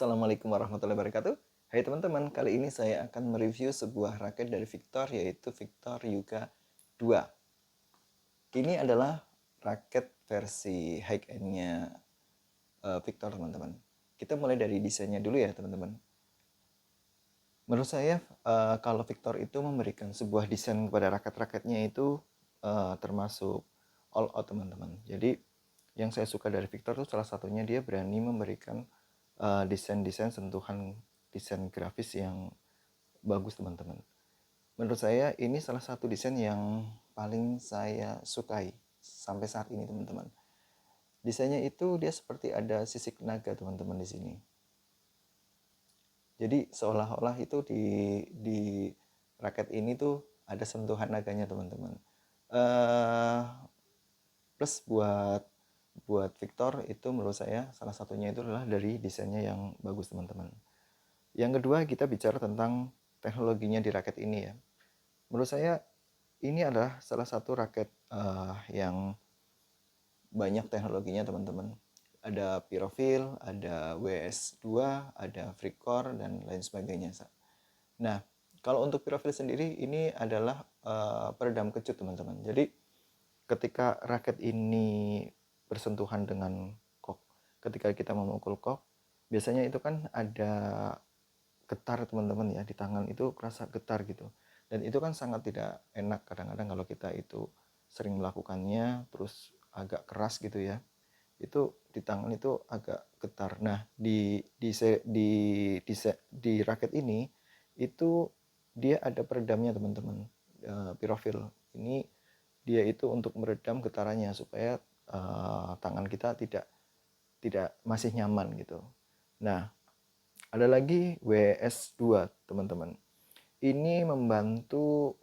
Assalamualaikum warahmatullahi wabarakatuh. Hai teman-teman, kali ini saya akan mereview sebuah raket dari Victor, yaitu Victor Yuga 2. Ini adalah raket versi high-end-nya Victor, teman-teman. Kita mulai dari desainnya dulu ya, teman-teman. Menurut saya, kalau Victor itu memberikan sebuah desain kepada raket-raketnya itu termasuk all out, teman-teman. Jadi, yang saya suka dari Victor itu salah satunya dia berani memberikan desain-desain sentuhan desain grafis yang bagus, teman-teman. Menurut saya ini salah satu desain yang paling saya sukai sampai saat ini, teman-teman. Desainnya itu dia seperti ada sisik naga, teman-teman, di sini. Jadi seolah-olah itu di raket ini tuh ada sentuhan naganya, teman-teman. Plus buat Victor itu menurut saya salah satunya itu adalah dari desainnya yang bagus, teman-teman. Yang kedua, kita bicara tentang teknologinya di raket ini ya. Menurut saya ini adalah salah satu raket yang banyak teknologinya, teman-teman. Ada Pyrofil, ada WS2, ada FreeCore, dan lain sebagainya. Nah, kalau untuk Pyrofil sendiri ini adalah peredam kecut, teman-teman. Jadi ketika raket ini bersentuhan dengan kok, ketika kita memukul kok, biasanya itu kan ada getar, teman-teman ya, di tangan itu kerasa getar gitu. Dan itu kan sangat tidak enak kadang-kadang kalau kita itu sering melakukannya terus agak keras gitu ya. Itu di tangan itu agak getar. Nah, di raket ini itu dia ada peredamnya, teman-teman. Pyrofil ini dia itu untuk meredam getarannya supaya tangan kita tidak masih nyaman gitu. Nah, ada lagi WS2, teman-teman. Ini membantu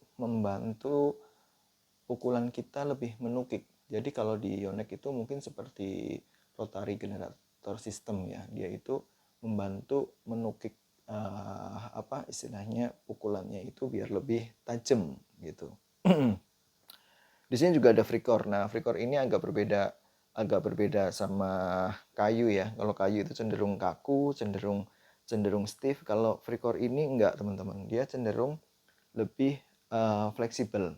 pukulan kita lebih menukik. Jadi kalau di Yonex itu mungkin seperti rotary generator system ya. Dia itu membantu menukik apa istilahnya pukulannya itu biar lebih tajam gitu. Di sini juga ada FreeCore. Nah, FreeCore ini agak berbeda sama kayu ya. Kalau kayu itu cenderung kaku, cenderung stiff. Kalau FreeCore ini enggak, teman-teman. Dia cenderung lebih fleksibel.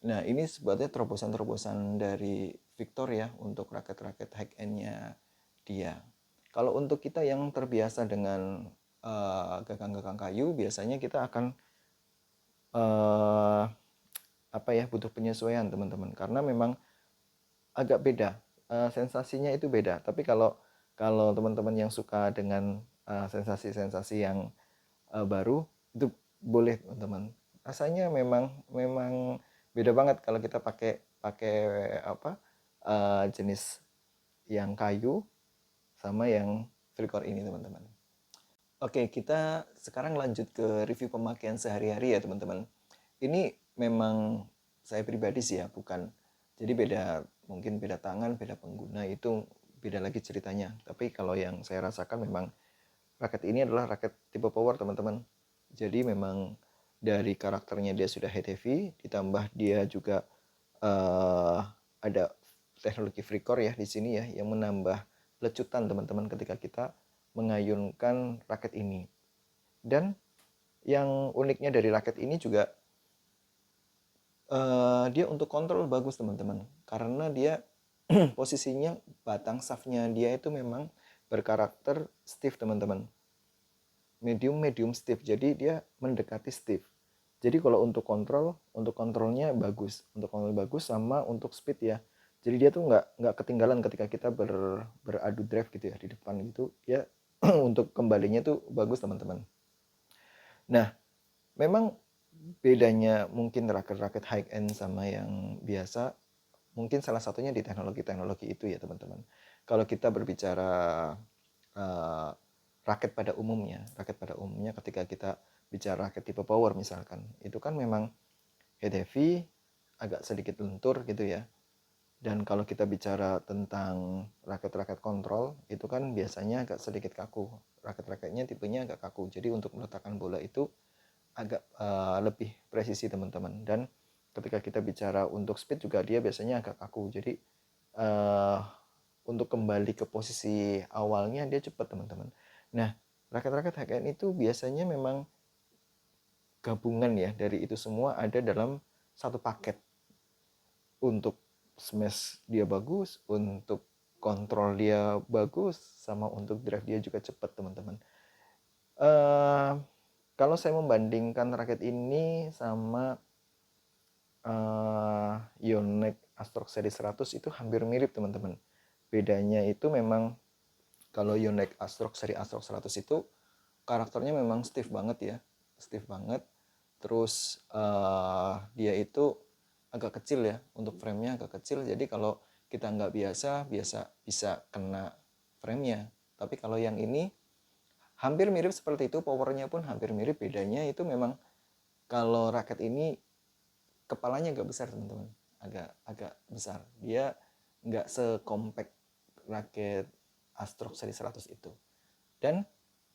Nah, ini sebetulnya terobosan-terobosan dari Victor ya untuk raket-raket high-end-nya dia. Kalau untuk kita yang terbiasa dengan gagang-gagang kayu, biasanya kita akan butuh penyesuaian, teman-teman, karena memang agak beda, sensasinya itu beda. Tapi kalau teman-teman yang suka dengan sensasi-sensasi yang baru, itu boleh, teman-teman. Rasanya memang beda banget kalau kita pakai pakai jenis yang kayu sama yang FreeCore ini, teman-teman. Oke, kita sekarang lanjut ke review pemakaian sehari-hari ya, teman-teman. Ini memang saya pribadi sih ya, bukan. Jadi mungkin beda tangan, beda pengguna, itu beda lagi ceritanya. Tapi kalau yang saya rasakan memang raket ini adalah raket tipe power, teman-teman. Jadi memang dari karakternya dia sudah head heavy, ditambah dia juga ada teknologi FreeCore ya di sini ya, yang menambah lecutan, teman-teman, ketika kita mengayunkan raket ini. Dan yang uniknya dari raket ini juga dia untuk kontrol bagus, teman-teman, karena dia posisinya batang shaftnya dia itu memang berkarakter stiff, teman-teman, medium stiff, jadi dia mendekati stiff. Jadi kalau untuk kontrolnya bagus, sama untuk speed ya. Jadi dia tuh nggak ketinggalan ketika kita beradu drive gitu ya di depan gitu ya. Untuk kembalinya tuh bagus, teman-teman. Nah, memang bedanya mungkin raket-raket high end sama yang biasa, mungkin salah satunya di teknologi-teknologi itu ya, teman-teman. Kalau kita berbicara uh, raket pada umumnya ketika kita bicara raket tipe power misalkan, itu kan memang head heavy, agak sedikit lentur gitu ya. Dan kalau kita bicara tentang raket-raket kontrol, itu kan biasanya agak sedikit kaku. Raket-raketnya tipenya agak kaku. Jadi untuk meletakkan bola itu agak lebih presisi, teman-teman. Dan ketika kita bicara untuk speed juga dia biasanya agak kaku. Jadi untuk kembali ke posisi awalnya dia cepat teman-teman. Nah, raket-raket HKN itu biasanya memang gabungan ya dari itu semua ada dalam satu paket. Untuk smash dia bagus, untuk kontrol dia bagus, sama untuk drive dia juga cepat teman-teman. Kalau saya membandingkan raket ini sama Yonex Astrox seri 100 itu hampir mirip teman-teman. Bedanya itu memang kalau Yonex Astrox seri Astrox 100 itu karakternya memang stiff banget ya, stiff banget. Terus dia itu agak kecil ya, untuk framenya agak kecil, jadi kalau kita nggak biasa bisa kena framenya. Tapi kalau yang ini hampir mirip seperti itu, powernya pun hampir mirip. Bedanya itu memang kalau raket ini kepalanya agak besar teman-teman, agak besar, dia nggak sekompak raket Astrox seri 100 itu. Dan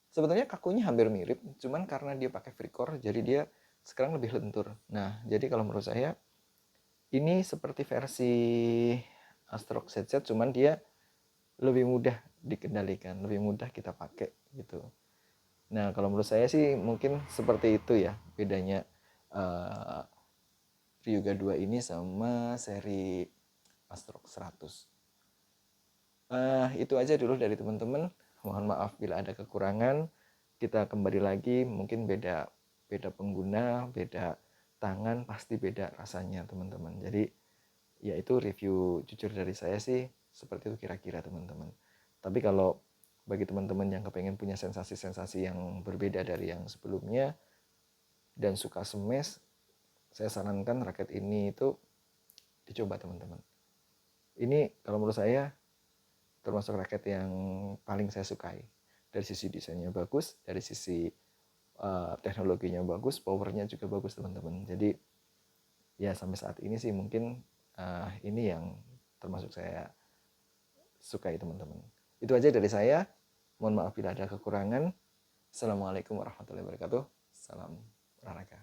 sebetulnya kakunya hampir mirip, cuman karena dia pakai free core jadi dia sekarang lebih lentur. Nah, jadi kalau menurut saya ini seperti versi Astrox headset, cuman dia lebih mudah dikendalikan, lebih mudah kita pakai gitu. Nah, kalau menurut saya sih mungkin seperti itu ya bedanya Ryuga 2 ini sama seri Astrox 100. Itu aja dulu dari teman-teman. Mohon maaf bila ada kekurangan. Kita kembali lagi, mungkin beda pengguna, beda tangan, pasti beda rasanya teman-teman. Jadi ya itu review jujur dari saya sih seperti itu kira-kira teman-teman. Tapi kalau bagi teman-teman yang kepengen punya sensasi-sensasi yang berbeda dari yang sebelumnya dan suka smash, saya sarankan raket ini itu dicoba teman-teman. Ini kalau menurut saya termasuk raket yang paling saya sukai. Dari sisi desainnya bagus, dari sisi teknologinya bagus, powernya juga bagus teman-teman. Jadi ya sampai saat ini sih mungkin ini yang termasuk saya sukai teman-teman. Itu aja dari saya. Mohon maaf bila ada kekurangan. Assalamualaikum warahmatullahi wabarakatuh. Salam olahraga.